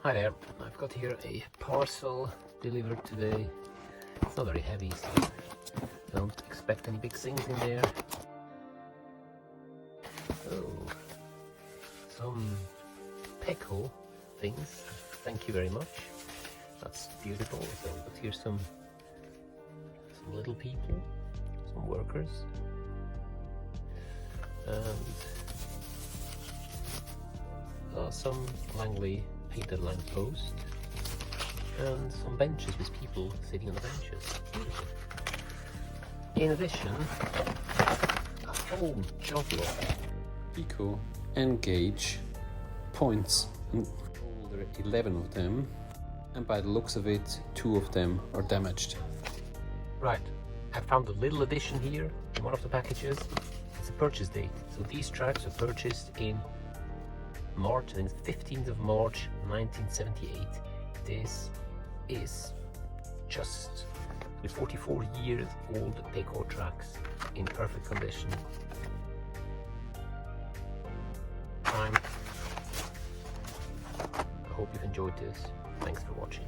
Hi there, I've got here a parcel delivered today. It's not very heavy, so don't expect any big things in there. Oh, some PECO things, thank you very much. That's beautiful. So, but here's some little people, some workers, and some Langley painted lamp post, and some benches with people sitting on the benches. In addition, a whole joblot. PECO N gauge points, and there are 11 of them, and by the looks of it, 2 of them are damaged. Right, I found a little addition here in one of the packages. It's a purchase date. So these tracks were purchased in March, I think it's 15th of March 1978. This is just 44 years old PECO tracks in perfect condition. I hope you've enjoyed this. Thanks for watching.